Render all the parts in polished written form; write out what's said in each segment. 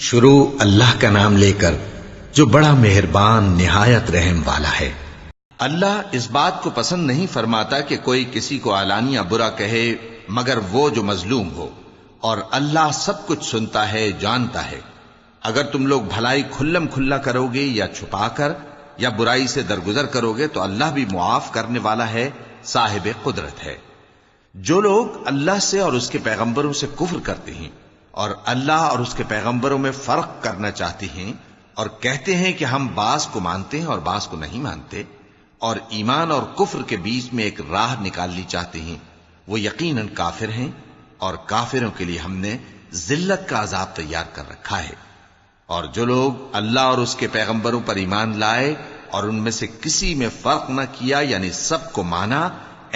شروع اللہ کا نام لے کر جو بڑا مہربان نہایت رحم والا ہے۔ اللہ اس بات کو پسند نہیں فرماتا کہ کوئی کسی کو علانیہ برا کہے مگر وہ جو مظلوم ہو، اور اللہ سب کچھ سنتا ہے، جانتا ہے۔ اگر تم لوگ بھلائی کھلم کھلا کرو گے یا چھپا کر یا برائی سے درگزر کرو گے تو اللہ بھی معاف کرنے والا ہے، صاحب قدرت ہے۔ جو لوگ اللہ سے اور اس کے پیغمبروں سے کفر کرتے ہیں اور اللہ اور اس کے پیغمبروں میں فرق کرنا چاہتے ہیں اور کہتے ہیں کہ ہم بعض کو مانتے ہیں اور بعض کو نہیں مانتے، اور ایمان اور کفر کے بیچ میں ایک راہ نکالنی چاہتے ہیں، وہ یقیناً کافر ہیں، اور کافروں کے لیے ہم نے ذلت کا عذاب تیار کر رکھا ہے۔ اور جو لوگ اللہ اور اس کے پیغمبروں پر ایمان لائے اور ان میں سے کسی میں فرق نہ کیا، یعنی سب کو مانا،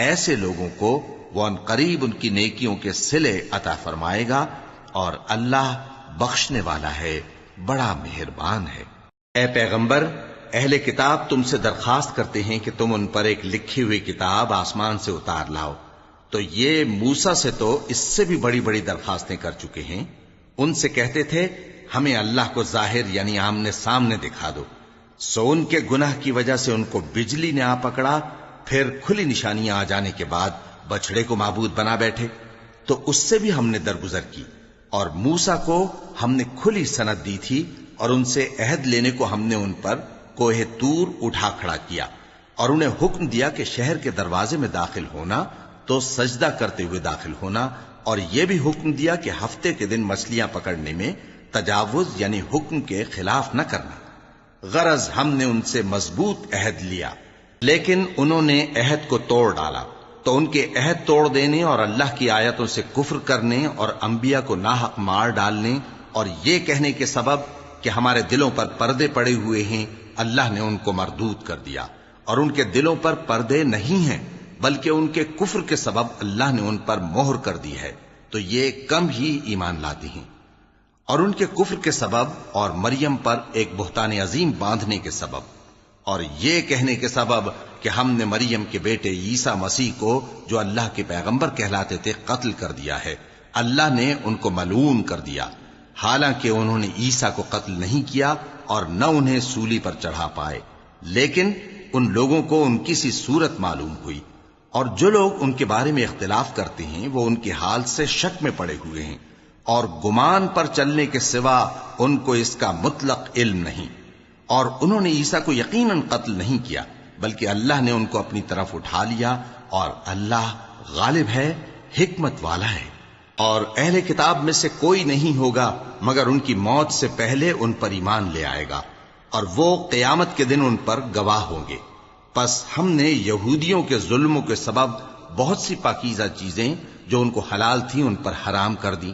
ایسے لوگوں کو وہ ان قریب ان کی نیکیوں کے صلے عطا فرمائے گا، اور اللہ بخشنے والا ہے، بڑا مہربان ہے۔ اے پیغمبر، اہل کتاب تم سے درخواست کرتے ہیں کہ تم ان پر ایک لکھی ہوئی کتاب آسمان سے اتار لاؤ، تو یہ موسیٰ سے تو اس سے بھی بڑی بڑی درخواستیں کر چکے ہیں۔ ان سے کہتے تھے ہمیں اللہ کو ظاہر یعنی آمنے سامنے دکھا دو، سو ان کے گناہ کی وجہ سے ان کو بجلی نے آ پکڑا، پھر کھلی نشانیاں آ جانے کے بعد بچڑے کو معبود بنا بیٹھے، تو اس سے بھی ہم نے درگزر کی۔ اور موسیٰ کو ہم نے کھلی سند دی تھی، اور ان سے عہد لینے کو ہم نے ان پر کوہ طور اٹھا کھڑا کیا، اور انہیں حکم دیا کہ شہر کے دروازے میں داخل ہونا تو سجدہ کرتے ہوئے داخل ہونا، اور یہ بھی حکم دیا کہ ہفتے کے دن مچھلیاں پکڑنے میں تجاوز یعنی حکم کے خلاف نہ کرنا۔ غرض ہم نے ان سے مضبوط عہد لیا، لیکن انہوں نے عہد کو توڑ ڈالا، تو ان کے عہد توڑ دینے اور اللہ کی آیتوں سے کفر کرنے اور انبیاء کو ناحق مار ڈالنے اور یہ کہنے کے سبب کہ ہمارے دلوں پر پردے پڑے ہوئے ہیں، اللہ نے ان کو مردود کر دیا۔ اور ان کے دلوں پر پردے نہیں ہیں بلکہ ان کے کفر کے سبب اللہ نے ان پر مہر کر دی ہے، تو یہ کم ہی ایمان لاتے ہیں۔ اور ان کے کفر کے سبب اور مریم پر ایک بہتان عظیم باندھنے کے سبب اور یہ کہنے کے سبب کہ ہم نے مریم کے بیٹے عیسیٰ مسیح کو جو اللہ کے پیغمبر کہلاتے تھے قتل کر دیا ہے، اللہ نے ان کو ملعون کر دیا، حالانکہ انہوں نے عیسیٰ کو قتل نہیں کیا اور نہ انہیں سولی پر چڑھا پائے، لیکن ان لوگوں کو ان کی سی صورت معلوم ہوئی۔ اور جو لوگ ان کے بارے میں اختلاف کرتے ہیں وہ ان کے حال سے شک میں پڑے ہوئے ہیں، اور گمان پر چلنے کے سوا ان کو اس کا مطلق علم نہیں۔ اور انہوں نے عیسیٰ کو یقیناً قتل نہیں کیا بلکہ اللہ نے ان کو اپنی طرف اٹھا لیا، اور اللہ غالب ہے، حکمت والا ہے۔ اور اہل کتاب میں سے کوئی نہیں ہوگا مگر ان کی موت سے پہلے ان پر ایمان لے آئے گا، اور وہ قیامت کے دن ان پر گواہ ہوں گے۔ پس ہم نے یہودیوں کے ظلموں کے سبب بہت سی پاکیزہ چیزیں جو ان کو حلال تھیں ان پر حرام کر دیں،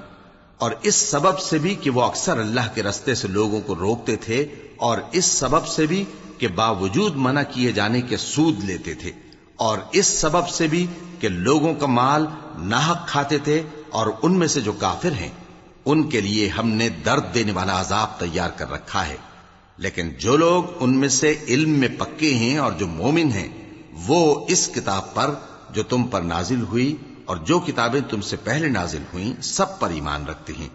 اور اس سبب سے بھی کہ وہ اکثر اللہ کے رستے سے لوگوں کو روکتے تھے، اور اس سبب سے بھی کہ باوجود منع کیے جانے کے سود لیتے تھے، اور اس سبب سے بھی کہ لوگوں کا مال ناحق کھاتے تھے۔ اور ان میں سے جو کافر ہیں ان کے لیے ہم نے درد دینے والا عذاب تیار کر رکھا ہے، لیکن جو لوگ ان میں سے علم میں پکے ہیں اور جو مومن ہیں وہ اس کتاب پر جو تم پر نازل ہوئی اور جو کتابیں تم سے پہلے نازل ہوئیں سب پر ایمان رکھتے ہیں،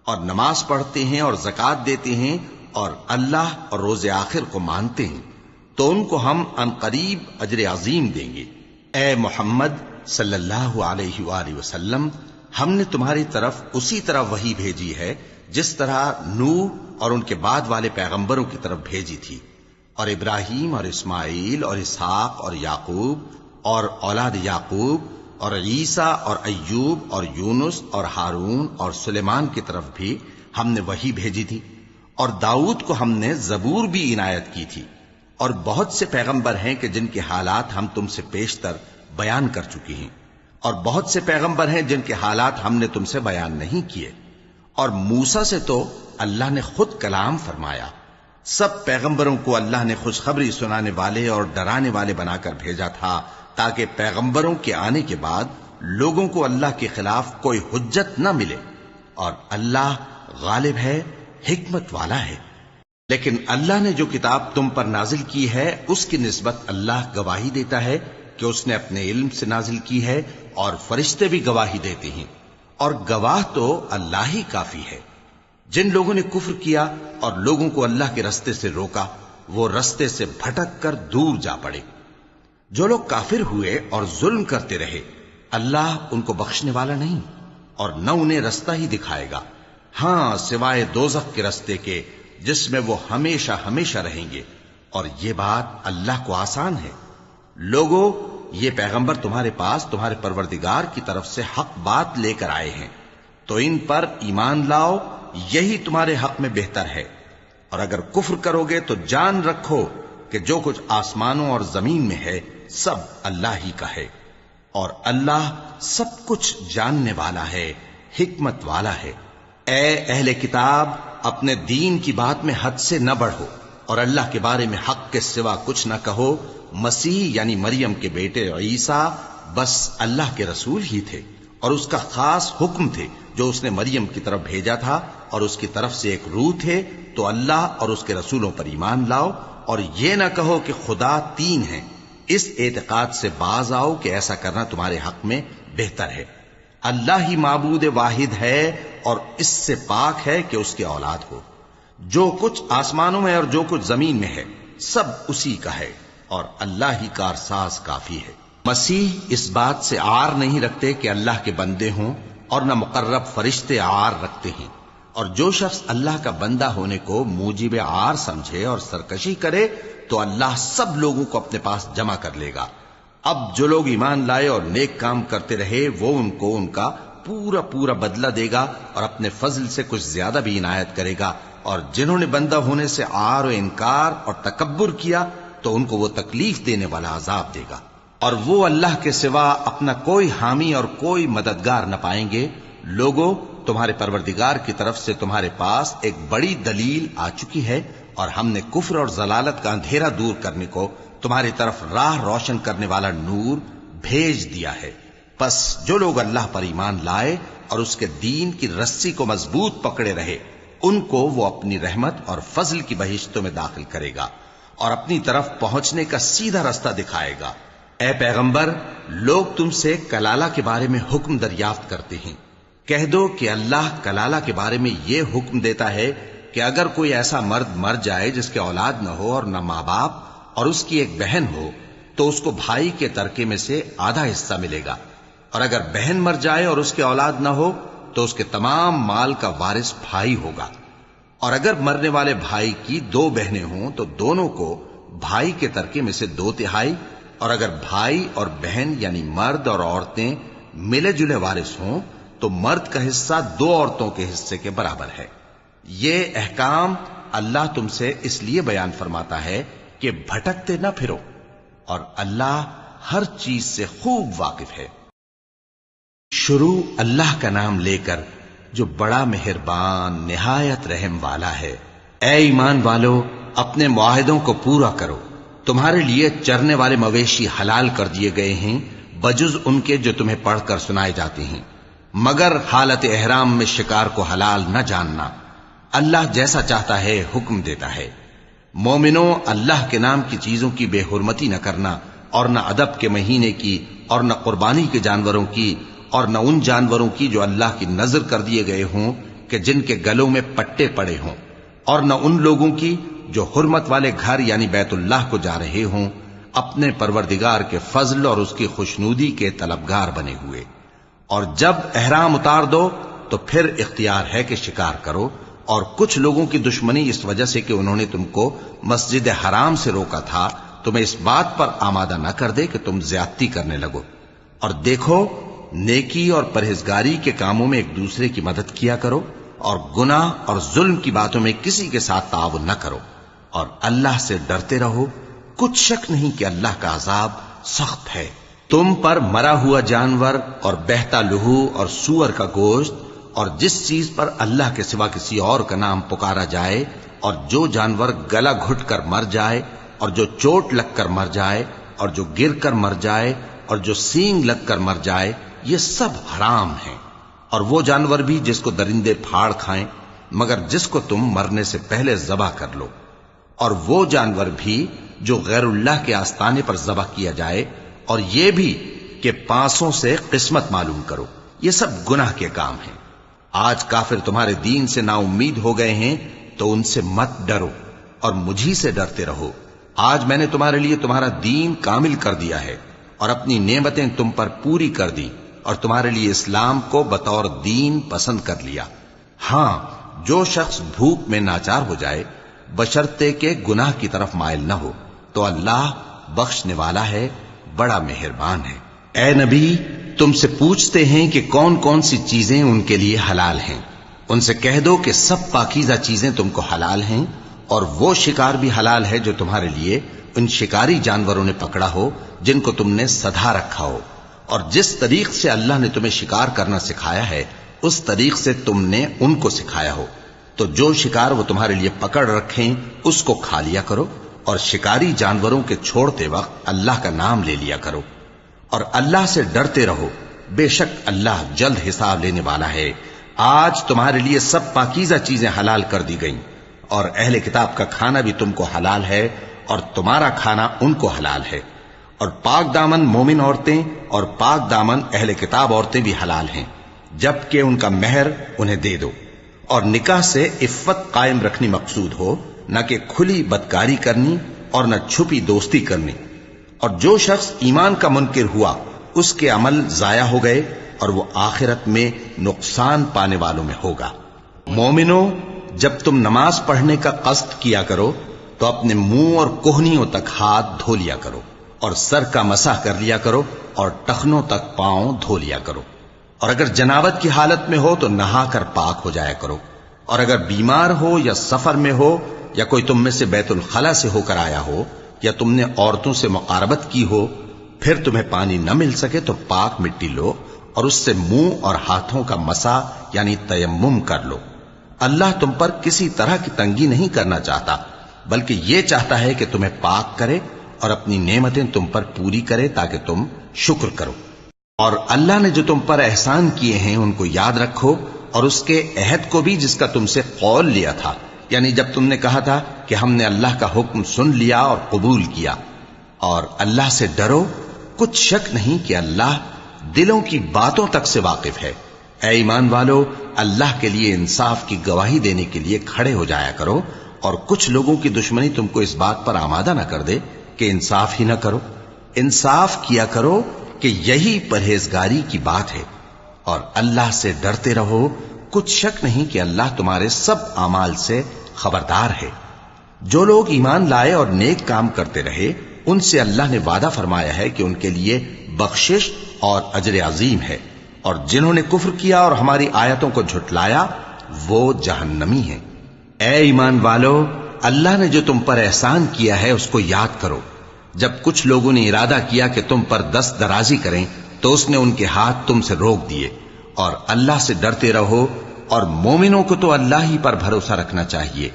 اور نماز پڑھتے ہیں اور زکوٰۃ دیتے ہیں، اور اللہ اور روز آخر کو مانتے ہیں، تو ان کو ہم عنقریب اجر عظیم دیں گے۔ اے محمد صلی اللہ علیہ وآلہ وسلم، ہم نے تمہاری طرف اسی طرح وحی بھیجی ہے جس طرح نوح اور ان کے بعد والے پیغمبروں کی طرف بھیجی تھی، اور ابراہیم اور اسماعیل اور اسحاق اور یعقوب اور اولاد یعقوب اور عیسیٰ اور ایوب اور یونس اور ہارون اور سلیمان کی طرف بھی ہم نے وحی بھیجی تھی، اور داؤد کو ہم نے زبور بھی عنایت کی تھی۔ اور بہت سے پیغمبر ہیں کہ جن کے حالات ہم تم سے پیشتر بیان کر چکے ہیں، اور بہت سے پیغمبر ہیں جن کے حالات ہم نے تم سے بیان نہیں کیے۔ اور موسیٰ سے تو اللہ نے خود کلام فرمایا۔ سب پیغمبروں کو اللہ نے خوشخبری سنانے والے اور ڈرانے والے بنا کر بھیجا تھا تاکہ پیغمبروں کے آنے کے بعد لوگوں کو اللہ کے خلاف کوئی حجت نہ ملے، اور اللہ غالب ہے، حکمت والا ہے۔ لیکن اللہ نے جو کتاب تم پر نازل کی ہے اس کی نسبت اللہ گواہی دیتا ہے کہ اس نے اپنے علم سے نازل کی ہے، اور فرشتے بھی گواہی دیتے ہیں، اور گواہ تو اللہ ہی کافی ہے۔ جن لوگوں نے کفر کیا اور لوگوں کو اللہ کے رستے سے روکا وہ رستے سے بھٹک کر دور جا پڑے۔ جو لوگ کافر ہوئے اور ظلم کرتے رہے اللہ ان کو بخشنے والا نہیں اور نہ انہیں رستہ ہی دکھائے گا، ہاں سوائے دوزخ کے رستے کے جس میں وہ ہمیشہ ہمیشہ رہیں گے، اور یہ بات اللہ کو آسان ہے۔ لوگوں، یہ پیغمبر تمہارے پاس تمہارے پروردگار کی طرف سے حق بات لے کر آئے ہیں، تو ان پر ایمان لاؤ، یہی تمہارے حق میں بہتر ہے، اور اگر کفر کرو گے تو جان رکھو کہ جو کچھ آسمانوں اور زمین میں ہے سب اللہ ہی کا ہے، اور اللہ سب کچھ جاننے والا ہے، حکمت والا ہے۔ اے اہل کتاب، اپنے دین کی بات میں حد سے نہ بڑھو اور اللہ کے بارے میں حق کے سوا کچھ نہ کہو۔ مسیح یعنی مریم کے بیٹے عیسیٰ بس اللہ کے رسول ہی تھے اور اس کا خاص حکم تھے جو اس نے مریم کی طرف بھیجا تھا، اور اس کی طرف سے ایک روح تھے، تو اللہ اور اس کے رسولوں پر ایمان لاؤ، اور یہ نہ کہو کہ خدا تین ہیں۔ اس اعتقاد سے باز آؤ کہ ایسا کرنا تمہارے حق میں بہتر ہے۔ اللہ ہی معبود واحد ہے اور اس سے پاک ہے کہ اس کی اولاد ہو۔ جو کچھ آسمانوں میں اور جو کچھ زمین میں ہے سب اسی کا ہے، اور اللہ ہی کارساز کافی ہے۔ مسیح اس بات سے عار نہیں رکھتے کہ اللہ کے بندے ہوں، اور نہ مقرب فرشتے عار رکھتے ہیں، اور جو شخص اللہ کا بندہ ہونے کو موجب عار سمجھے اور سرکشی کرے تو اللہ سب لوگوں کو اپنے پاس جمع کر لے گا۔ اب جو لوگ ایمان لائے اور نیک کام کرتے رہے وہ ان کو ان کا پورا پورا بدلہ دے گا اور اپنے فضل سے کچھ زیادہ بھی عنایت کرے گا، اور جنہوں نے بندہ ہونے سے عار و انکار اور تکبر کیا تو ان کو وہ تکلیف دینے والا عذاب دے گا، اور وہ اللہ کے سوا اپنا کوئی حامی اور کوئی مددگار نہ پائیں گے۔ لوگوں، تمہارے پروردگار کی طرف سے تمہارے پاس ایک بڑی دلیل آ چکی ہے، اور ہم نے کفر اور ضلالت کا اندھیرا دور کرنے کو تمہاری طرف راہ روشن کرنے والا نور بھیج دیا ہے۔ پس جو لوگ اللہ پر ایمان لائے اور اس کے دین کی رسی کو مضبوط پکڑے رہے ان کو وہ اپنی رحمت اور فضل کی بہشتوں میں داخل کرے گا اور اپنی طرف پہنچنے کا سیدھا رستہ دکھائے گا۔ اے پیغمبر، لوگ تم سے کلالہ کے بارے میں حکم دریافت کرتے ہیں، کہہ دو کہ اللہ کلالہ کے بارے میں یہ حکم دیتا ہے کہ اگر کوئی ایسا مرد مر جائے جس کے اولاد نہ ہو اور نہ ماں باپ اور اس کی ایک بہن ہو تو اس کو بھائی کے ترکے میں سے آدھا حصہ ملے گا، اور اگر بہن مر جائے اور اس کے اولاد نہ ہو تو اس کے تمام مال کا وارث بھائی ہوگا، اور اگر مرنے والے بھائی کی دو بہنیں ہوں تو دونوں کو بھائی کے ترکے میں سے 2/3، اور اگر بھائی اور بہن یعنی مرد اور عورتیں ملے جلے وارث ہوں تو مرد کا حصہ 2 عورتوں کے حصے کے برابر ہے۔ یہ احکام اللہ تم سے اس لیے بیان فرماتا ہے کہ بھٹکتے نہ پھرو، اور اللہ ہر چیز سے خوب واقف ہے۔ شروع اللہ کا نام لے کر جو بڑا مہربان نہایت رحم والا ہے۔ اے ایمان والو، اپنے معاہدوں کو پورا کرو۔ تمہارے لیے چرنے والے مویشی حلال کر دیے گئے ہیں بجز ان کے جو تمہیں پڑھ کر سنائے جاتے ہیں، مگر حالت احرام میں شکار کو حلال نہ جاننا۔ اللہ جیسا چاہتا ہے حکم دیتا ہے۔ مومنوں، اللہ کے نام کی چیزوں کی بے حرمتی نہ کرنا، اور نہ ادب کے مہینے کی، اور نہ قربانی کے جانوروں کی، اور نہ ان جانوروں کی جو اللہ کی نذر کر دیے گئے ہوں کہ جن کے گلوں میں پٹے پڑے ہوں، اور نہ ان لوگوں کی جو حرمت والے گھر یعنی بیت اللہ کو جا رہے ہوں اپنے پروردگار کے فضل اور اس کی خوشنودی کے طلبگار بنے ہوئے۔ اور جب احرام اتار دو تو پھر اختیار ہے کہ شکار کرو، اور کچھ لوگوں کی دشمنی اس وجہ سے کہ انہوں نے تم کو مسجد حرام سے روکا تھا تمہیں اس بات پر آمادہ نہ کر دے کہ تم زیادتی کرنے لگو۔ اور دیکھو، نیکی اور پرہیزگاری کے کاموں میں ایک دوسرے کی مدد کیا کرو، اور گناہ اور ظلم کی باتوں میں کسی کے ساتھ تعاون نہ کرو، اور اللہ سے ڈرتے رہو۔ کچھ شک نہیں کہ اللہ کا عذاب سخت ہے۔ تم پر مرا ہوا جانور اور بہتا لہو اور سور کا گوشت اور جس چیز پر اللہ کے سوا کسی اور کا نام پکارا جائے، اور جو جانور گلا گھٹ کر مر جائے، اور جو چوٹ لگ کر مر جائے، اور جو گر کر مر جائے، اور جو سینگ لگ کر مر جائے، یہ سب حرام ہیں۔ اور وہ جانور بھی جس کو درندے پھاڑ کھائیں، مگر جس کو تم مرنے سے پہلے ذبح کر لو، اور وہ جانور بھی جو غیر اللہ کے آستانے پر ذبح کیا جائے، اور یہ بھی کہ پانسوں سے قسمت معلوم کرو، یہ سب گناہ کے کام ہیں۔ آج کافر تمہارے دین سے نا امید ہو گئے ہیں تو ان سے مت ڈرو اور مجھی سے ڈرتے رہو۔ آج میں نے تمہارے لیے تمہارا دین کامل کر دیا ہے اور اپنی نعمتیں تم پر پوری کر دی اور تمہارے لیے اسلام کو بطور دین پسند کر لیا۔ ہاں، جو شخص بھوک میں ناچار ہو جائے بشرطے کہ گناہ کی طرف مائل نہ ہو تو اللہ بخشنے والا ہے، بڑا مہربان ہے۔ اے نبی، تم سے پوچھتے ہیں کہ کون کون سی چیزیں ان کے لیے حلال ہیں۔ ان سے کہہ دو کہ سب پاکیزہ چیزیں تم کو حلال ہیں، اور وہ شکار بھی حلال ہے جو تمہارے لیے ان شکاری جانوروں نے پکڑا ہو جن کو تم نے سدھا رکھا ہو، اور جس طریق سے اللہ نے تمہیں شکار کرنا سکھایا ہے اس طریق سے تم نے ان کو سکھایا ہو۔ تو جو شکار وہ تمہارے لیے پکڑ رکھیں اس کو کھا لیا کرو، اور شکاری جانوروں کے چھوڑتے وقت اللہ کا نام لے لیا کرو، اور اللہ سے ڈرتے رہو، بے شک اللہ جلد حساب لینے والا ہے۔ آج تمہارے لیے سب پاکیزہ چیزیں حلال کر دی گئیں، اور اہل کتاب کا کھانا بھی تم کو حلال ہے اور تمہارا کھانا ان کو حلال ہے، اور پاک دامن مومن عورتیں اور پاک دامن اہل کتاب عورتیں بھی حلال ہیں، جبکہ ان کا مہر انہیں دے دو، اور نکاح سے عفت قائم رکھنی مقصود ہو، نہ کہ کھلی بدکاری کرنی اور نہ چھپی دوستی کرنی۔ اور جو شخص ایمان کا منکر ہوا اس کے عمل ضائع ہو گئے اور وہ آخرت میں نقصان پانے والوں میں ہوگا۔ مومنوں، جب تم نماز پڑھنے کا قصد کیا کرو تو اپنے منہ اور کوہنیوں تک ہاتھ دھو لیا کرو، اور سر کا مسح کر لیا کرو، اور ٹخنوں تک پاؤں دھو لیا کرو، اور اگر جنابت کی حالت میں ہو تو نہا کر پاک ہو جایا کرو، اور اگر بیمار ہو یا سفر میں ہو یا کوئی تم میں سے بیت الخلا سے ہو کر آیا ہو یا تم نے عورتوں سے مقاربت کی ہو، پھر تمہیں پانی نہ مل سکے تو پاک مٹی لو اور اس سے منہ اور ہاتھوں کا مسح یعنی تیمم کر لو۔ اللہ تم پر کسی طرح کی تنگی نہیں کرنا چاہتا، بلکہ یہ چاہتا ہے کہ تمہیں پاک کرے اور اپنی نعمتیں تم پر پوری کرے تاکہ تم شکر کرو۔ اور اللہ نے جو تم پر احسان کیے ہیں ان کو یاد رکھو، اور اس کے عہد کو بھی جس کا تم سے قول لیا تھا، یعنی جب تم نے کہا تھا کہ ہم نے اللہ کا حکم سن لیا اور قبول کیا۔ اور اللہ سے ڈرو، کچھ شک نہیں کہ اللہ دلوں کی باتوں تک سے واقف ہے۔ اے ایمان والو، اللہ کے لیے انصاف کی گواہی دینے کے لیے کھڑے ہو جایا کرو، اور کچھ لوگوں کی دشمنی تم کو اس بات پر آمادہ نہ کر دے کہ انصاف ہی نہ کرو۔ انصاف کیا کرو کہ یہی پرہیزگاری کی بات ہے، اور اللہ سے ڈرتے رہو، کچھ شک نہیں کہ اللہ تمہارے سب اعمال سے خبردار ہے۔ جو لوگ ایمان لائے اور نیک کام کرتے رہے ان سے اللہ نے وعدہ فرمایا ہے کہ ان کے لیے بخشش اور اجر عظیم ہے، اور جنہوں نے کفر کیا اور ہماری آیتوں کو جھٹلایا وہ جہنمی ہیں۔ اے ایمان والو، اللہ نے جو تم پر احسان کیا ہے اس کو یاد کرو۔ جب کچھ لوگوں نے ارادہ کیا کہ تم پر دست درازی کریں تو اس نے ان کے ہاتھ تم سے روک دیے، اور اللہ سے ڈرتے رہو، اور مومنوں کو تو اللہ ہی پر بھروسہ رکھنا چاہیے۔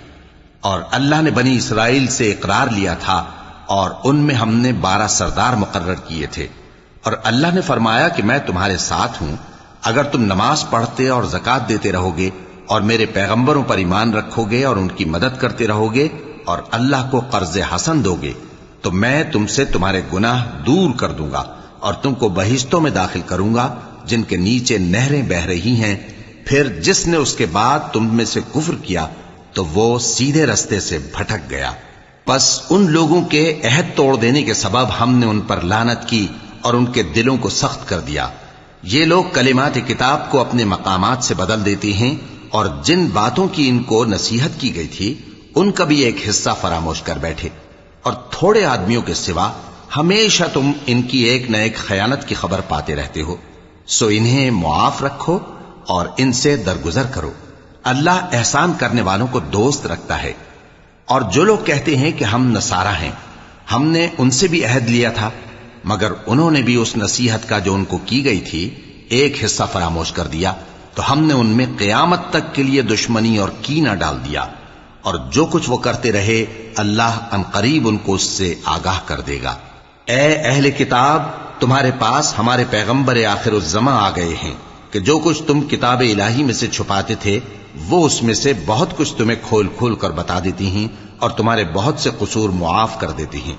اور اللہ نے بنی اسرائیل سے اقرار لیا تھا اور ان میں ہم نے 12 سردار مقرر کیے تھے، اور اللہ نے فرمایا کہ میں تمہارے ساتھ ہوں، اگر تم نماز پڑھتے اور زکوٰۃ دیتے رہو گے اور میرے پیغمبروں پر ایمان رکھو گے اور ان کی مدد کرتے رہو گے اور اللہ کو قرض حسن دو گے تو میں تم سے تمہارے گناہ دور کر دوں گا اور تم کو بہشتوں میں داخل کروں گا جن کے نیچے نہریں بہ رہی ہیں۔ پھر جس نے اس کے بعد تم میں سے کفر کیا تو وہ سیدھے رستے سے بھٹک گیا۔ پس ان لوگوں کے عہد توڑ دینے کے سبب ہم نے ان پر لعنت کی اور ان کے دلوں کو سخت کر دیا۔ یہ لوگ کلمات کتاب کو اپنے مقامات سے بدل دیتے ہیں، اور جن باتوں کی ان کو نصیحت کی گئی تھی ان کا بھی ایک حصہ فراموش کر بیٹھے، اور تھوڑے آدمیوں کے سوا ہمیشہ تم ان کی ایک نہ ایک خیانت کی خبر پاتے رہتے ہو، سو انہیں معاف رکھو اور ان سے درگزر کرو۔ اللہ احسان کرنے والوں کو دوست رکھتا ہے۔ اور جو لوگ کہتے ہیں کہ ہم نصارہ ہیں، ہم نے ان سے بھی عہد لیا تھا، مگر انہوں نے بھی اس نصیحت کا جو ان کو کی گئی تھی ایک حصہ فراموش کر دیا، تو ہم نے ان میں قیامت تک کے لیے دشمنی اور کینہ ڈال دیا، اور جو کچھ وہ کرتے رہے اللہ عنقریب ان کو اس سے آگاہ کر دے گا۔ اے اہل کتاب، تمہارے پاس ہمارے پیغمبر آخر الزماں آ گئے ہیں کہ جو کچھ تم کتاب الہی میں سے چھپاتے تھے وہ اس میں سے بہت کچھ تمہیں کھول کھول کر بتا دیتی ہیں اور تمہارے بہت سے قصور معاف کر دیتی ہیں۔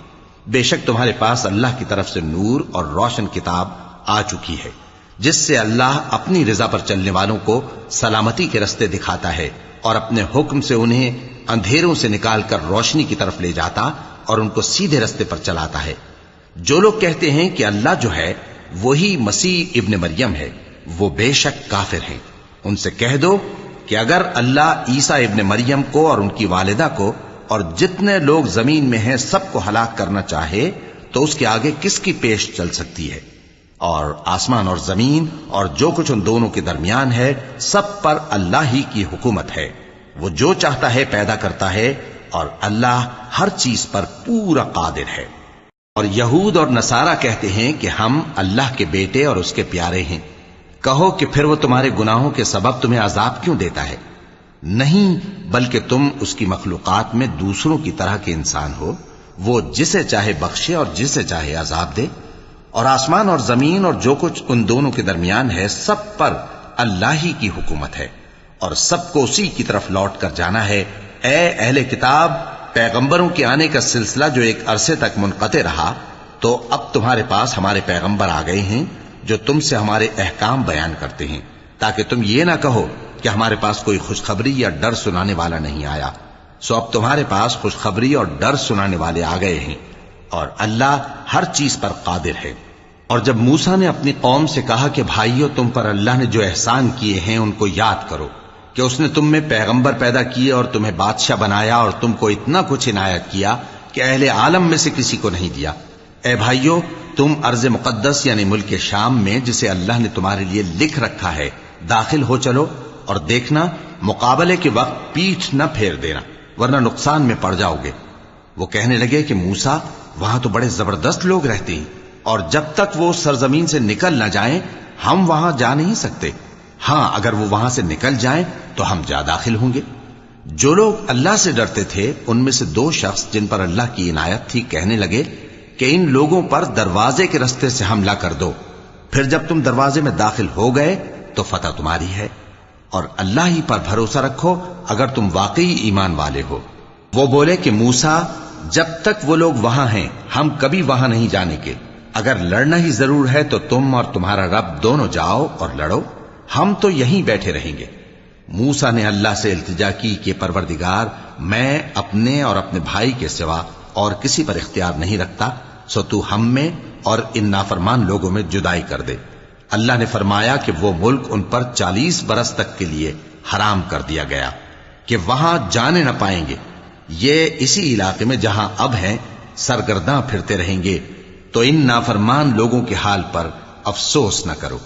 بے شک تمہارے پاس اللہ کی طرف سے نور اور روشن کتاب آ چکی ہے جس سے اللہ اپنی رضا پر چلنے والوں کو سلامتی کے رستے دکھاتا ہے اور اپنے حکم سے انہیں اندھیروں سے نکال کر روشنی کی طرف لے جاتا اور ان کو سیدھے رستے پر چلاتا ہے۔ جو لوگ کہتے ہیں کہ اللہ جو ہے وہی مسیح ابن مریم ہے، وہ بے شک کافر ہیں۔ ان سے کہہ دو کہ اگر اللہ عیسیٰ ابن مریم کو اور ان کی والدہ کو اور جتنے لوگ زمین میں ہیں سب کو ہلاک کرنا چاہے تو اس کے آگے کس کی پیش چل سکتی ہے؟ اور آسمان اور زمین اور جو کچھ ان دونوں کے درمیان ہے سب پر اللہ ہی کی حکومت ہے۔ وہ جو چاہتا ہے پیدا کرتا ہے اور اللہ ہر چیز پر پورا قادر ہے۔ اور یہود اور نصارہ کہتے ہیں کہ ہم اللہ کے بیٹے اور اس کے پیارے ہیں۔ کہو کہ پھر وہ تمہارے گناہوں کے سبب تمہیں عذاب کیوں دیتا ہے؟ نہیں، بلکہ تم اس کی مخلوقات میں دوسروں کی طرح کے انسان ہو، وہ جسے چاہے بخشے اور جسے چاہے عذاب دے۔ اور آسمان اور زمین اور جو کچھ ان دونوں کے درمیان ہے سب پر اللہ ہی کی حکومت ہے اور سب کو اسی کی طرف لوٹ کر جانا ہے۔ اے اہل کتاب، پیغمبروں کے آنے کا سلسلہ جو ایک عرصے تک منقطع رہا، تو اب تمہارے پاس ہمارے پیغمبر آ گئے ہیں جو تم سے ہمارے احکام بیان کرتے ہیں، تاکہ تم یہ نہ کہو کہ ہمارے پاس کوئی خوشخبری یا ڈر سنانے والا نہیں آیا۔ سو اب تمہارے پاس خوشخبری اور ڈر سنانے والے آ گئے ہیں، اور اللہ ہر چیز پر قادر ہے۔ اور جب موسیٰ نے اپنی قوم سے کہا کہ بھائیو، تم پر اللہ نے جو احسان کیے ہیں ان کو یاد کرو، کہ اس نے تم میں پیغمبر پیدا کیے اور تمہیں بادشاہ بنایا اور تم کو اتنا کچھ عنایت کیا کہ اہل عالم میں سے کسی کو نہیں دیا۔ اے بھائیو، تم ارض مقدس یعنی ملک شام میں جسے اللہ نے تمہارے لیے لکھ رکھا ہے داخل ہو چلو، اور دیکھنا مقابلے کے وقت پیٹھ نہ پھیر دینا ورنہ نقصان میں پڑ جاؤ گے۔ وہ کہنے لگے کہ موسیٰ، وہاں تو بڑے زبردست لوگ رہتے ہیں، اور جب تک وہ سرزمین سے نکل نہ جائیں ہم وہاں جا نہیں سکتے۔ ہاں، اگر وہ وہاں سے نکل جائیں تو ہم جا داخل ہوں گے۔ جو لوگ اللہ سے ڈرتے تھے ان میں سے دو شخص جن پر اللہ کی عنایت تھی کہنے لگے کہ ان لوگوں پر دروازے کے رستے سے حملہ کر دو، پھر جب تم دروازے میں داخل ہو گئے تو فتح تمہاری ہے، اور اللہ ہی پر بھروسہ رکھو اگر تم واقعی ایمان والے ہو۔ وہ بولے کہ موسیٰ، جب تک وہ لوگ وہاں ہیں ہم کبھی وہاں نہیں جانے کے، اگر لڑنا ہی ضرور ہے تو تم اور تمہارا رب دونوں جاؤ اور لڑو، ہم تو یہیں بیٹھے رہیں گے۔ موسیٰ نے اللہ سے التجا کی کہ پروردگار، میں اپنے اور اپنے بھائی کے سوا اور کسی پر اختیار نہیں رکھتا، سو تو ہم میں اور ان نافرمان لوگوں میں جدائی کر دے۔ اللہ نے فرمایا کہ وہ ملک ان پر 40 برس تک کے لیے حرام کر دیا گیا کہ وہاں جانے نہ پائیں گے۔ یہ اسی علاقے میں جہاں اب ہیں سرگرداں پھرتے رہیں گے، تو ان نافرمان لوگوں کے حال پر افسوس نہ کرو۔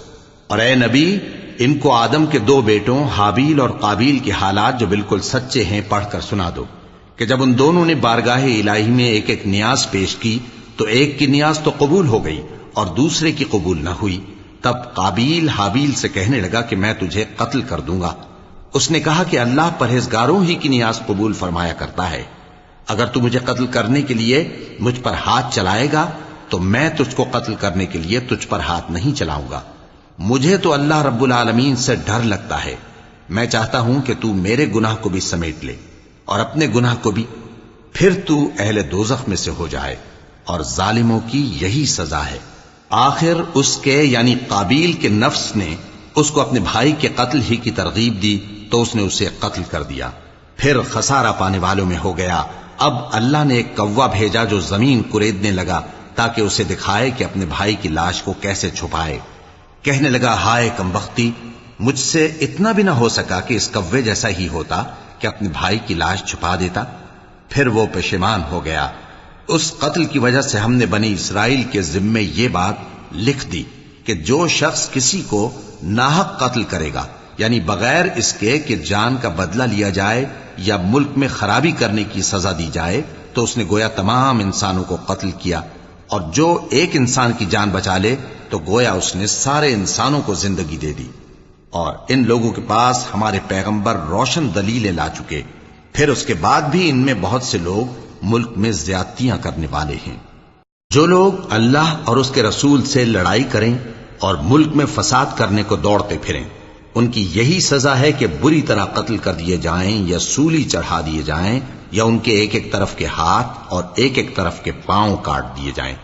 اور اے نبی، ان کو آدم کے دو بیٹوں حابیل اور قابیل کے حالات جو بالکل سچے ہیں پڑھ کر سنا دو کہ جب ان دونوں نے بارگاہ الہی میں ایک ایک نیاز پیش کی تو ایک کی نیاز تو قبول ہو گئی اور دوسرے کی قبول نہ ہوئی۔ تب قابیل حابیل سے کہنے لگا کہ میں تجھے قتل کر دوں گا۔ اس نے کہا کہ اللہ پرہیزگاروں ہی کی نیاز قبول فرمایا کرتا ہے، اگر تو مجھے قتل کرنے کے لیے مجھ پر ہاتھ چلائے گا تو میں تجھ کو قتل کرنے کے لیے تجھ پر ہاتھ نہیں چلاؤں گا۔ مجھے تو اللہ رب العالمین سے ڈر لگتا ہے، میں چاہتا ہوں کہ تو میرے گناہ کو بھی سمیٹ لے اور اپنے گناہ کو بھی، پھر تو اہل دوزخ میں سے ہو جائے، اور ظالموں کی یہی سزا ہے۔ آخر اس کے یعنی قابیل کے نفس نے اس کو اپنے بھائی کے قتل ہی کی ترغیب دی تو اس نے اسے قتل کر دیا، پھر خسارہ پانے والوں میں ہو گیا۔ اب اللہ نے ایک کوا بھیجا جو زمین کریدنے لگا تاکہ اسے دکھائے کہ اپنے بھائی کی لاش کو کیسے چھپائے۔ کہنے لگا، ہائے کمبختی، مجھ سے اتنا بھی نہ ہو سکا کہ اس کوے جیسا ہی ہوتا کہ اپنے بھائی کی لاش چھپا دیتا۔ پھر وہ پشیمان ہو گیا۔ اس قتل کی وجہ سے ہم نے بنی اسرائیل کے ذمے یہ بات لکھ دی کہ جو شخص کسی کو ناحق قتل کرے گا، یعنی بغیر اس کے کہ جان کا بدلہ لیا جائے یا ملک میں خرابی کرنے کی سزا دی جائے، تو اس نے گویا تمام انسانوں کو قتل کیا، اور جو ایک انسان کی جان بچا لے تو گویا اس نے سارے انسانوں کو زندگی دے دی۔ اور ان لوگوں کے پاس ہمارے پیغمبر روشن دلیلیں لا چکے، پھر اس کے بعد بھی ان میں بہت سے لوگ ملک میں زیادتیاں کرنے والے ہیں۔ جو لوگ اللہ اور اس کے رسول سے لڑائی کریں اور ملک میں فساد کرنے کو دوڑتے پھریں، ان کی یہی سزا ہے کہ بری طرح قتل کر دیے جائیں یا سولی چڑھا دیے جائیں، یا ان کے ایک ایک طرف کے ہاتھ اور ایک ایک طرف کے پاؤں کاٹ دیے جائیں،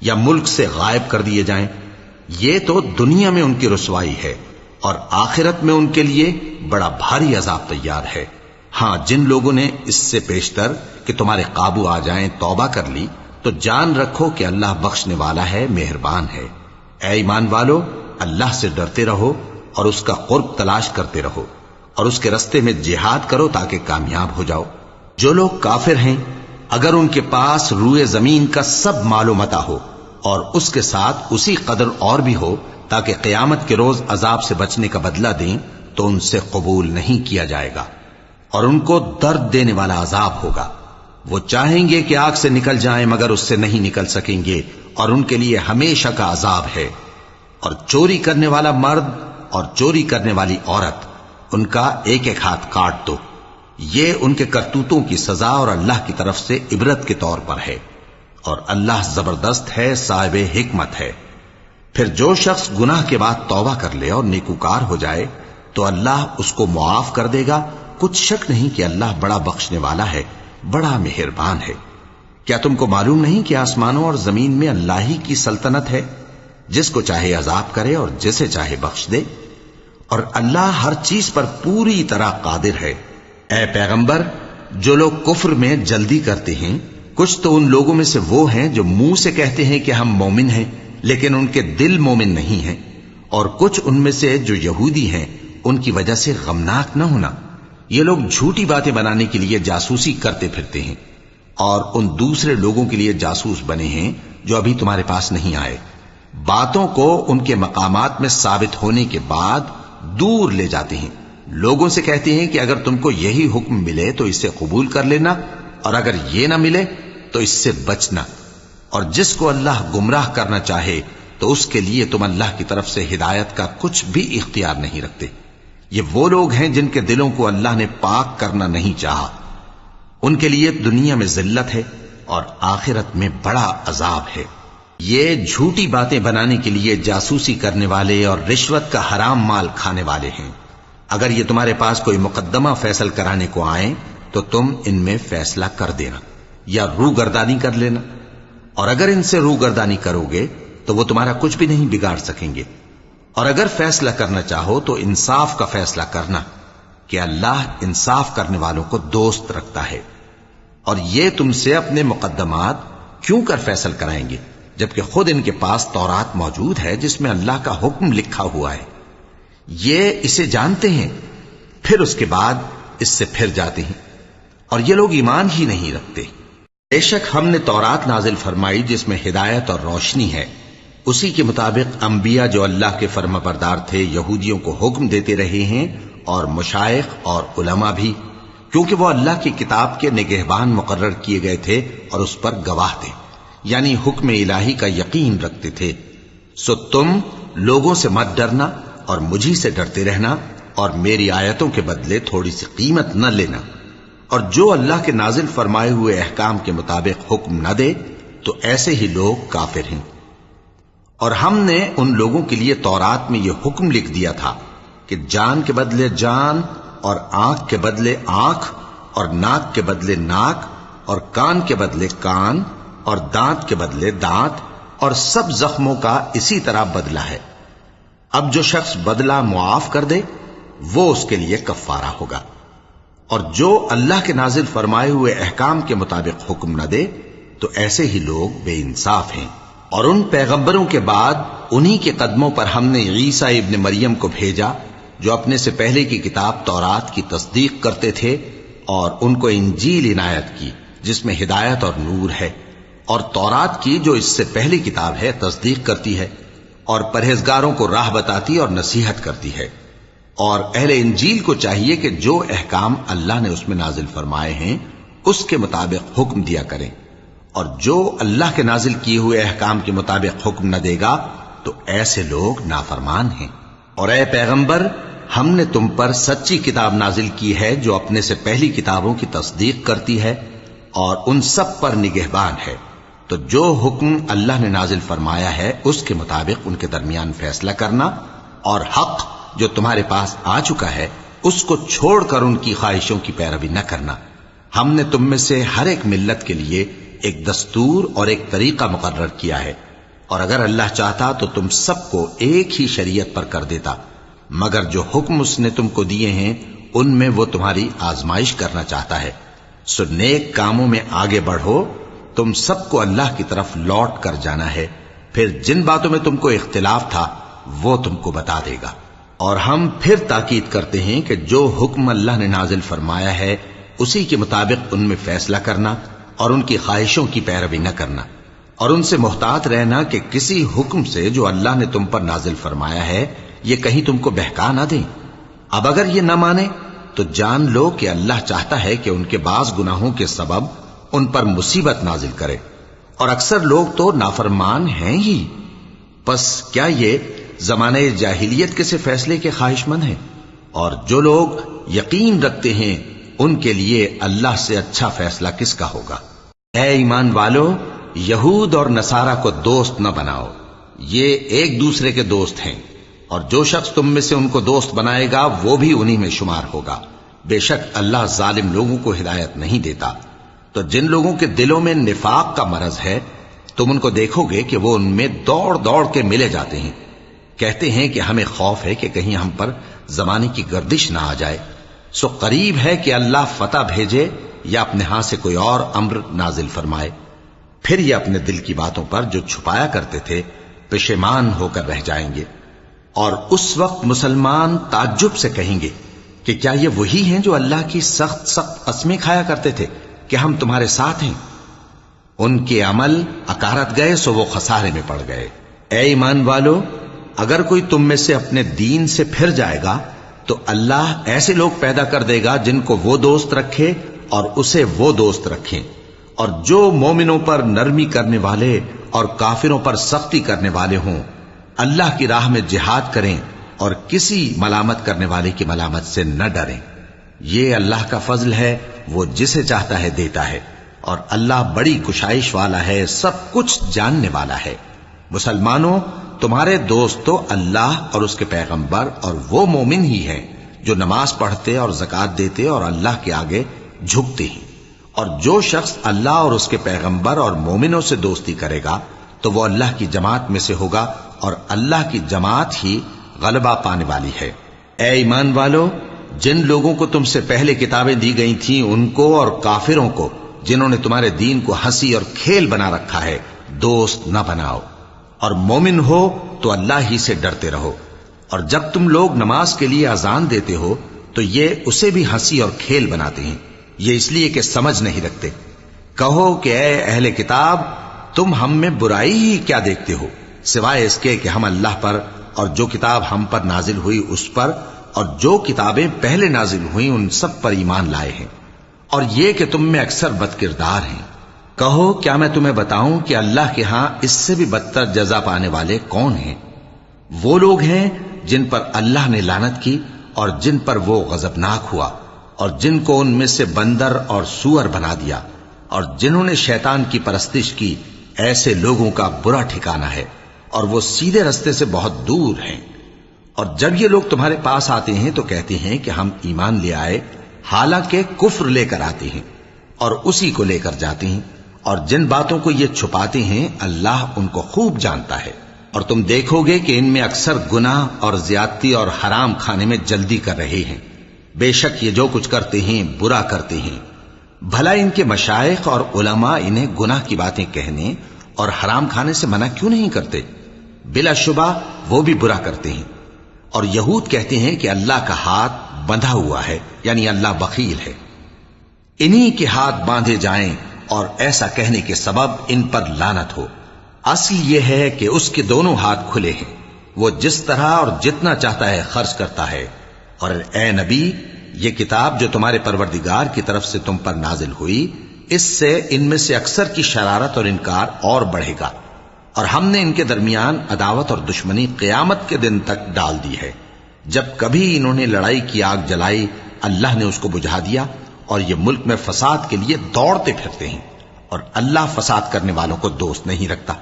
یا ملک سے غائب کر دیے جائیں، یہ تو دنیا میں ان کی رسوائی ہے اور آخرت میں ان کے لیے بڑا بھاری عذاب تیار ہے۔ ہاں، جن لوگوں نے اس سے پیشتر کہ تمہارے قابو آ جائیں توبہ کر لی تو جان رکھو کہ اللہ بخشنے والا ہے، مہربان ہے۔ اے ایمان والو، اللہ سے ڈرتے رہو اور اس کا قرب تلاش کرتے رہو اور اس کے رستے میں جہاد کرو تاکہ کامیاب ہو جاؤ۔ جو لوگ کافر ہیں، اگر ان کے پاس روئے زمین کا سب مال و متاع ہو اور اس کے ساتھ اسی قدر اور بھی ہو تاکہ قیامت کے روز عذاب سے بچنے کا بدلہ دیں، تو ان سے قبول نہیں کیا جائے گا اور ان کو درد دینے والا عذاب ہوگا۔ وہ چاہیں گے کہ آگ سے نکل جائیں مگر اس سے نہیں نکل سکیں گے اور ان کے لیے ہمیشہ کا عذاب ہے۔ اور چوری کرنے والا مرد اور چوری کرنے والی عورت، ان کا ایک ایک ہاتھ کاٹ دو۔ یہ ان کے کرتوتوں کی سزا اور اللہ کی طرف سے عبرت کے طور پر ہے، اور اللہ زبردست ہے، صاحب حکمت ہے۔ پھر جو شخص گناہ کے بعد توبہ کر لے اور نیکوکار ہو جائے تو اللہ اس کو معاف کر دے گا۔ کچھ شک نہیں کہ اللہ بڑا بخشنے والا ہے، بڑا مہربان ہے۔ کیا تم کو معلوم نہیں کہ آسمانوں اور زمین میں اللہ ہی کی سلطنت ہے، جس کو چاہے عذاب کرے اور جسے چاہے بخش دے، اور اللہ ہر چیز پر پوری طرح قادر ہے۔ اے پیغمبر، جو لوگ کفر میں جلدی کرتے ہیں، کچھ تو ان لوگوں میں سے وہ ہیں جو منہ سے کہتے ہیں کہ ہم مومن ہیں لیکن ان کے دل مومن نہیں ہیں، اور کچھ ان میں سے جو یہودی ہیں، ان کی وجہ سے غمناک نہ ہونا۔ یہ لوگ جھوٹی باتیں بنانے کے لیے جاسوسی کرتے پھرتے ہیں اور ان دوسرے لوگوں کے لیے جاسوس بنے ہیں جو ابھی تمہارے پاس نہیں آئے۔ باتوں کو ان کے مقامات میں ثابت ہونے کے بعد دور لے جاتے ہیں، لوگوں سے کہتے ہیں کہ اگر تم کو یہی حکم ملے تو اسے قبول کر لینا، اور اگر یہ نہ ملے تو اس سے بچنا، اور جس کو اللہ گمراہ کرنا چاہے تو اس کے لیے تم اللہ کی طرف سے ہدایت کا کچھ بھی اختیار نہیں رکھتے۔ یہ وہ لوگ ہیں جن کے دلوں کو اللہ نے پاک کرنا نہیں چاہا، ان کے لیے دنیا میں ذلت ہے اور آخرت میں بڑا عذاب ہے۔ یہ جھوٹی باتیں بنانے کے لیے جاسوسی کرنے والے اور رشوت کا حرام مال کھانے والے ہیں۔ اگر یہ تمہارے پاس کوئی مقدمہ فیصل کرانے کو آئیں تو تم ان میں فیصلہ کر دینا یا روگردانی کر لینا، اور اگر ان سے روگردانی کرو گے تو وہ تمہارا کچھ بھی نہیں بگاڑ سکیں گے، اور اگر فیصلہ کرنا چاہو تو انصاف کا فیصلہ کرنا کہ اللہ انصاف کرنے والوں کو دوست رکھتا ہے۔ اور یہ تم سے اپنے مقدمات کیوں کر فیصل کرائیں گے جبکہ خود ان کے پاس تورات موجود ہے جس میں اللہ کا حکم لکھا ہوا ہے۔ یہ اسے جانتے ہیں، پھر اس کے بعد اس سے پھر جاتے ہیں، اور یہ لوگ ایمان ہی نہیں رکھتے۔ بے شک ہم نے تورات نازل فرمائی جس میں ہدایت اور روشنی ہے، اسی کے مطابق انبیاء جو اللہ کے فرما بردار تھے یہودیوں کو حکم دیتے رہے ہیں، اور مشائخ اور علماء بھی، کیونکہ وہ اللہ کی کتاب کے نگہبان مقرر کیے گئے تھے اور اس پر گواہ تھے، یعنی حکم الہی کا یقین رکھتے تھے۔ سو تم لوگوں سے مت ڈرنا اور مجھی سے ڈرتے رہنا، اور میری آیتوں کے بدلے تھوڑی سی قیمت نہ لینا، اور جو اللہ کے نازل فرمائے ہوئے احکام کے مطابق حکم نہ دے تو ایسے ہی لوگ کافر ہیں۔ اور ہم نے ان لوگوں کے لیے تورات میں یہ حکم لکھ دیا تھا کہ جان کے بدلے جان، اور آنکھ کے بدلے آنکھ، اور ناک کے بدلے ناک، اور کان کے بدلے کان، اور دانت کے بدلے دانت، اور سب زخموں کا اسی طرح بدلہ ہے۔ اب جو شخص بدلہ معاف کر دے وہ اس کے لیے کفارہ ہوگا، اور جو اللہ کے نازل فرمائے ہوئے احکام کے مطابق حکم نہ دے تو ایسے ہی لوگ بے انصاف ہیں۔ اور ان پیغمبروں کے بعد انہی کے قدموں پر ہم نے عیسیٰ ابن مریم کو بھیجا جو اپنے سے پہلے کی کتاب تورات کی تصدیق کرتے تھے، اور ان کو انجیل عنایت کی جس میں ہدایت اور نور ہے، اور تورات کی جو اس سے پہلی کتاب ہے تصدیق کرتی ہے اور پرہیزگاروں کو راہ بتاتی اور نصیحت کرتی ہے۔ اور اہل انجیل کو چاہیے کہ جو احکام اللہ نے اس میں نازل فرمائے ہیں اس کے مطابق حکم دیا کریں، اور جو اللہ کے نازل کیے ہوئے احکام کے مطابق حکم نہ دے گا تو ایسے لوگ نافرمان ہیں۔ اور اے پیغمبر، ہم نے تم پر سچی کتاب نازل کی ہے جو اپنے سے پہلی کتابوں کی تصدیق کرتی ہے اور ان سب پر نگہبان ہے، تو جو حکم اللہ نے نازل فرمایا ہے اس کے مطابق ان کے درمیان فیصلہ کرنا، اور حق جو تمہارے پاس آ چکا ہے اس کو چھوڑ کر ان کی خواہشوں کی پیروی نہ کرنا۔ ہم نے تم میں سے ہر ایک ملت کے لیے ایک دستور اور ایک طریقہ مقرر کیا ہے، اور اگر اللہ چاہتا تو تم سب کو ایک ہی شریعت پر کر دیتا، مگر جو حکم اس نے تم کو دیے ہیں ان میں وہ تمہاری آزمائش کرنا چاہتا ہے۔ سو نیک کاموں میں آگے بڑھو، تم سب کو اللہ کی طرف لوٹ کر جانا ہے، پھر جن باتوں میں تم کو اختلاف تھا وہ تم کو بتا دے گا۔ اور ہم پھر تاکید کرتے ہیں کہ جو حکم اللہ نے نازل فرمایا ہے اسی کے مطابق ان میں فیصلہ کرنا اور ان کی خواہشوں کی پیروی نہ کرنا، اور ان سے محتاط رہنا کہ کسی حکم سے جو اللہ نے تم پر نازل فرمایا ہے یہ کہیں تم کو بہکا نہ دیں۔ اب اگر یہ نہ مانے تو جان لو کہ اللہ چاہتا ہے کہ ان کے بعض گناہوں کے سبب ان پر مصیبت نازل کرے، اور اکثر لوگ تو نافرمان ہیں ہی۔ پس کیا یہ زمانہ جاہلیت کے سے فیصلے کے خواہش مند ہیں؟ اور جو لوگ یقین رکھتے ہیں ان کے لیے اللہ سے اچھا فیصلہ کس کا ہوگا؟ اے ایمان والو، یہود اور نصارہ کو دوست نہ بناؤ، یہ ایک دوسرے کے دوست ہیں، اور جو شخص تم میں سے ان کو دوست بنائے گا وہ بھی انہی میں شمار ہوگا۔ بے شک اللہ ظالم لوگوں کو ہدایت نہیں دیتا۔ تو جن لوگوں کے دلوں میں نفاق کا مرض ہے تم ان کو دیکھو گے کہ وہ ان میں دوڑ دوڑ کے ملے جاتے ہیں، کہتے ہیں کہ ہمیں خوف ہے کہ کہیں ہم پر زمانے کی گردش نہ آ جائے۔ سو قریب ہے کہ اللہ فتح بھیجے یا اپنے ہاں سے کوئی اور امر نازل فرمائے، پھر یہ اپنے دل کی باتوں پر جو چھپایا کرتے تھے پشیمان ہو کر رہ جائیں گے۔ اور اس وقت مسلمان تعجب سے کہیں گے کہ کیا یہ وہی ہیں جو اللہ کی سخت سخت قسمیں کھایا کرتے تھے کہ ہم تمہارے ساتھ ہیں؟ ان کے عمل اکارت گئے سو وہ خسارے میں پڑ گئے۔ اے ایمان والو، اگر کوئی تم میں سے اپنے دین سے پھر جائے گا تو اللہ ایسے لوگ پیدا کر دے گا جن کو وہ دوست رکھے اور اسے وہ دوست رکھیں، اور جو مومنوں پر نرمی کرنے والے اور کافروں پر سختی کرنے والے ہوں، اللہ کی راہ میں جہاد کریں اور کسی ملامت کرنے والے کی ملامت سے نہ ڈریں۔ یہ اللہ کا فضل ہے، وہ جسے چاہتا ہے دیتا ہے، اور اللہ بڑی کشائش والا ہے، سب کچھ جاننے والا ہے۔ مسلمانوں، تمہارے دوست تو اللہ اور اس کے پیغمبر اور وہ مومن ہی ہیں جو نماز پڑھتے اور زکوٰۃ دیتے اور اللہ کے آگے جھکتے ہیں۔ اور جو شخص اللہ اور اس کے پیغمبر اور مومنوں سے دوستی کرے گا تو وہ اللہ کی جماعت میں سے ہوگا، اور اللہ کی جماعت ہی غلبہ پانے والی ہے۔ اے ایمان والو، جن لوگوں کو تم سے پہلے کتابیں دی گئی تھیں ان کو اور کافروں کو جنہوں نے تمہارے دین کو ہنسی اور کھیل بنا رکھا ہے دوست نہ بناؤ، اور مومن ہو تو اللہ ہی سے ڈرتے رہو۔ اور جب تم لوگ نماز کے لیے اذان دیتے ہو تو یہ اسے بھی ہنسی اور کھیل بناتے ہیں، یہ اس لیے کہ سمجھ نہیں رکھتے۔ کہو کہ اے اہل کتاب، تم ہم میں برائی ہی کیا دیکھتے ہو، سوائے اس کے کہ ہم اللہ پر اور جو کتاب ہم پر نازل ہوئی اس پر اور جو کتابیں پہلے نازل ہوئیں ان سب پر ایمان لائے ہیں، اور یہ کہ تم میں اکثر بد کردار ہیں۔ کہو کیا میں تمہیں بتاؤں کہ اللہ کے ہاں اس سے بھی بدتر جزا پانے والے کون ہیں؟ وہ لوگ ہیں جن پر اللہ نے لعنت کی اور جن پر وہ غضبناک ہوا، اور جن کو ان میں سے بندر اور سور بنا دیا، اور جنہوں نے شیطان کی پرستش کی، ایسے لوگوں کا برا ٹھکانہ ہے، اور وہ سیدھے رستے سے بہت دور ہیں۔ اور جب یہ لوگ تمہارے پاس آتے ہیں تو کہتے ہیں کہ ہم ایمان لے آئے، حالانکہ کفر لے کر آتے ہیں اور اسی کو لے کر جاتے ہیں، اور جن باتوں کو یہ چھپاتے ہیں اللہ ان کو خوب جانتا ہے۔ اور تم دیکھو گے کہ ان میں اکثر گناہ اور زیادتی اور حرام کھانے میں جلدی کر رہے ہیں، بے شک یہ جو کچھ کرتے ہیں برا کرتے ہیں۔ بھلا ان کے مشائخ اور علماء انہیں گناہ کی باتیں کہنے اور حرام کھانے سے منع کیوں نہیں کرتے؟ بلا شبہ وہ بھی برا کرتے ہیں۔ اور یہود کہتے ہیں کہ اللہ کا ہاتھ بندھا ہوا ہے، یعنی اللہ بخیل ہے، انہی کے ہاتھ باندھے جائیں، اور ایسا کہنے کے سبب ان پر لعنت ہو۔ اصل یہ ہے کہ اس کے دونوں ہاتھ کھلے ہیں، وہ جس طرح اور جتنا چاہتا ہے خرچ کرتا ہے۔ اور اے نبی، یہ کتاب جو تمہارے پروردگار کی طرف سے تم پر نازل ہوئی، اس سے ان میں سے اکثر کی شرارت اور انکار اور بڑھے گا، اور ہم نے ان کے درمیان عداوت اور دشمنی قیامت کے دن تک ڈال دی ہے۔ جب کبھی انہوں نے لڑائی کی آگ جلائی اللہ نے اس کو بجھا دیا، اور یہ ملک میں فساد کے لیے دوڑتے پھرتے ہیں، اور اللہ فساد کرنے والوں کو دوست نہیں رکھتا۔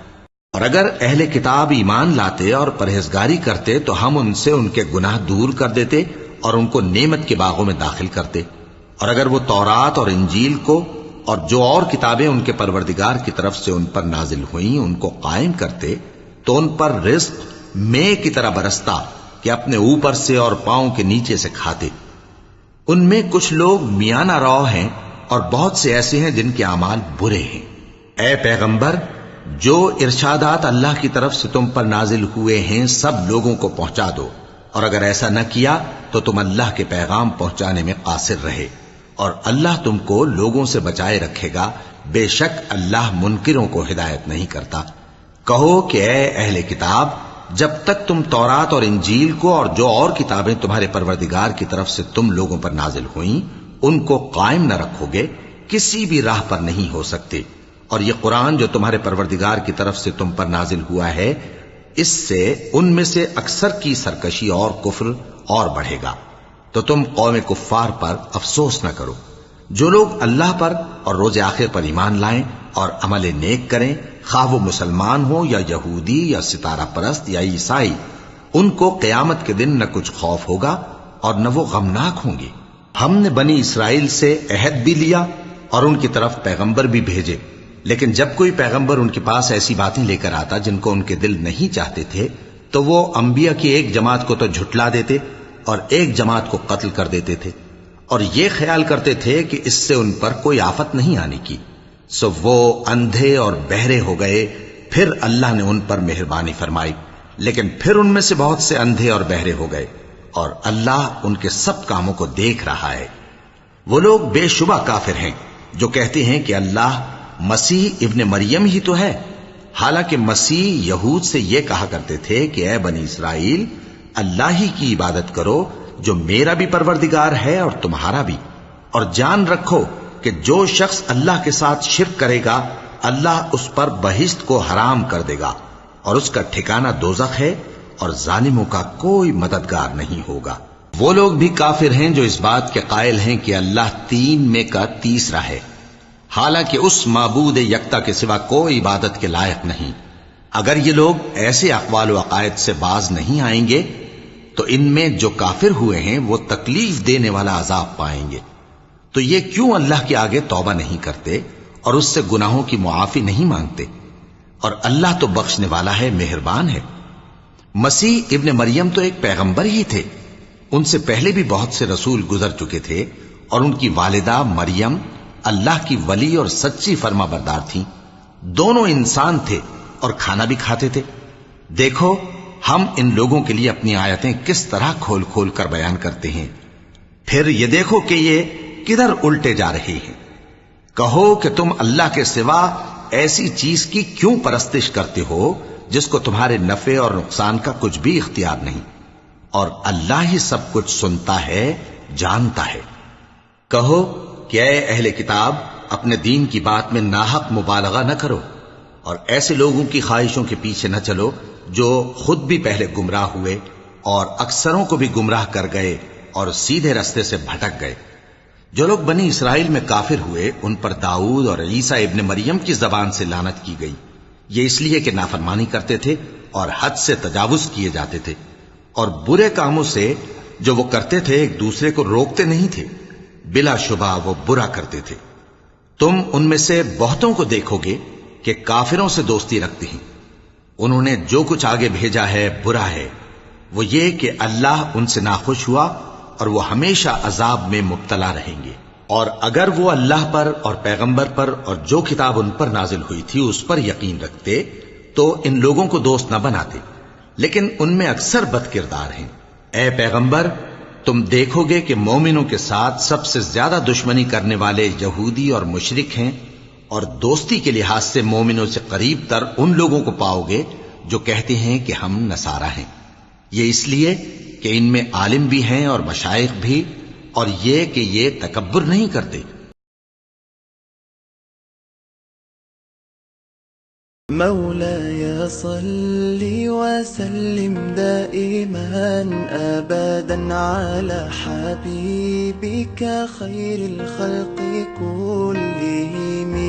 اور اگر اہل کتاب ایمان لاتے اور پرہیزگاری کرتے تو ہم ان سے ان کے گناہ دور کر دیتے اور ان کو نعمت کے باغوں میں داخل کرتے۔ اور اگر وہ تورات اور انجیل کو اور جو اور کتابیں ان کے پروردگار کی طرف سے ان پر نازل ہوئیں ان کو قائم کرتے تو ان پر رزق مے کی طرح برستا کہ اپنے اوپر سے اور پاؤں کے نیچے سے کھاتے۔ ان میں کچھ لوگ میانہ رو ہیں اور بہت سے ایسے ہیں جن کے اعمال برے ہیں۔ اے پیغمبر، جو ارشادات اللہ کی طرف سے تم پر نازل ہوئے ہیں سب لوگوں کو پہنچا دو، اور اگر ایسا نہ کیا تو تم اللہ کے پیغام پہنچانے میں قاصر رہے، اور اللہ تم کو لوگوں سے بچائے رکھے گا، بے شک اللہ منکروں کو ہدایت نہیں کرتا۔ کہو کہ اے اہل کتاب، جب تک تم تورات اور انجیل کو اور جو اور کتابیں تمہارے پروردگار کی طرف سے تم لوگوں پر نازل ہوئیں ان کو قائم نہ رکھو گے، کسی بھی راہ پر نہیں ہو سکتے، اور یہ قرآن جو تمہارے پروردگار کی طرف سے تم پر نازل ہوا ہے، اس سے ان میں سے اکثر کی سرکشی اور کفر اور بڑھے گا، تو تم قوم کفار پر افسوس نہ کرو۔ جو لوگ اللہ پر اور روز آخر پر ایمان لائیں اور عمل نیک کریں، خواہ وہ مسلمان ہو یا یہودی یا ستارہ پرست یا عیسائی، ان کو قیامت کے دن نہ کچھ خوف ہوگا اور نہ وہ غمناک ہوں گے۔ ہم نے بنی اسرائیل سے عہد بھی لیا اور ان کی طرف پیغمبر بھی بھیجے، لیکن جب کوئی پیغمبر ان کے پاس ایسی باتیں لے کر آتا جن کو ان کے دل نہیں چاہتے تھے تو وہ انبیاء کی ایک جماعت کو تو جھٹلا دیتے اور ایک جماعت کو قتل کر دیتے تھے، اور یہ خیال کرتے تھے کہ اس سے ان پر کوئی آفت نہیں آنے کی، سو وہ اندھے اور بہرے ہو گئے۔ پھر اللہ نے ان پر مہربانی فرمائی، لیکن پھر ان میں سے بہت سے اندھے اور بہرے ہو گئے، اور اللہ ان کے سب کاموں کو دیکھ رہا ہے۔ وہ لوگ بے شبہ کافر ہیں جو کہتے ہیں کہ اللہ مسیح ابن مریم ہی تو ہے، حالانکہ مسیح یہود سے یہ کہا کرتے تھے کہ اے بنی اسرائیل، اللہ ہی کی عبادت کرو جو میرا بھی پروردگار ہے اور تمہارا بھی، اور جان رکھو کہ جو شخص اللہ کے ساتھ شرک کرے گا اللہ اس پر بہشت کو حرام کر دے گا، اور اس کا ٹھکانہ دوزخ ہے، اور ظالموں کا کوئی مددگار نہیں ہوگا۔ وہ لوگ بھی کافر ہیں جو اس بات کے قائل ہیں کہ اللہ تین میں کا تیسرا ہے، حالانکہ اس معبود یکتا کے سوا کوئی عبادت کے لائق نہیں۔ اگر یہ لوگ ایسے اقوال و عقائد سے باز نہیں آئیں گے تو ان میں جو کافر ہوئے ہیں وہ تکلیف دینے والا عذاب پائیں گے۔ تو یہ کیوں اللہ کے آگے توبہ نہیں کرتے اور اس سے گناہوں کی معافی نہیں مانگتے؟ اور اللہ تو بخشنے والا ہے، مہربان ہے۔ مسیح ابن مریم تو ایک پیغمبر ہی تھے، ان سے پہلے بھی بہت سے رسول گزر چکے تھے، اور ان کی والدہ مریم اللہ کی ولی اور سچی فرما بردار تھیں، دونوں انسان تھے اور کھانا بھی کھاتے تھے۔ دیکھو ہم ان لوگوں کے لیے اپنی آیتیں کس طرح کھول کھول کر بیان کرتے ہیں، پھر یہ دیکھو کہ یہ کدھر الٹے جا رہے ہیں۔ کہو کہ تم اللہ کے سوا ایسی چیز کی کیوں پرستش کرتے ہو جس کو تمہارے نفع اور نقصان کا کچھ بھی اختیار نہیں، اور اللہ ہی سب کچھ سنتا ہے، جانتا ہے۔ کہو کہ اے اہل کتاب، اپنے دین کی بات میں ناحق مبالغہ نہ کرو، اور ایسے لوگوں کی خواہشوں کے پیچھے نہ چلو جو خود بھی پہلے گمراہ ہوئے اور اکثروں کو بھی گمراہ کر گئے اور سیدھے رستے سے بھٹک گئے۔ جو لوگ بنی اسرائیل میں کافر ہوئے ان پر داؤد اور عیسیٰ ابن مریم کی زبان سے لعنت کی گئی، یہ اس لیے کہ نافرمانی کرتے تھے اور حد سے تجاوز کیے جاتے تھے، اور برے کاموں سے جو وہ کرتے تھے ایک دوسرے کو روکتے نہیں تھے، بلا شبہ وہ برا کرتے تھے۔ تم ان میں سے بہتوں کو دیکھو گے کہ کافروں سے دوستی رکھتے ہیں، انہوں نے جو کچھ آگے بھیجا ہے برا ہے، وہ یہ کہ اللہ ان سے ناخوش ہوا اور وہ ہمیشہ عذاب میں مبتلا رہیں گے۔ اور اگر وہ اللہ پر اور پیغمبر پر اور جو کتاب ان پر نازل ہوئی تھی اس پر یقین رکھتے تو ان لوگوں کو دوست نہ بناتے، لیکن ان میں اکثر بد کردار ہیں۔ اے پیغمبر، تم دیکھو گے کہ مومنوں کے ساتھ سب سے زیادہ دشمنی کرنے والے یہودی اور مشرک ہیں، اور دوستی کے لحاظ سے مومنوں سے قریب تر ان لوگوں کو پاؤ گے جو کہتے ہیں کہ ہم نصارہ ہیں، یہ اس لیے کہ ان میں عالم بھی ہیں اور مشائخ بھی، اور یہ کہ یہ تکبر نہیں کرتے۔ مولاي صل وسلم دائما أبدا على حبيبك خير الخلق كلهم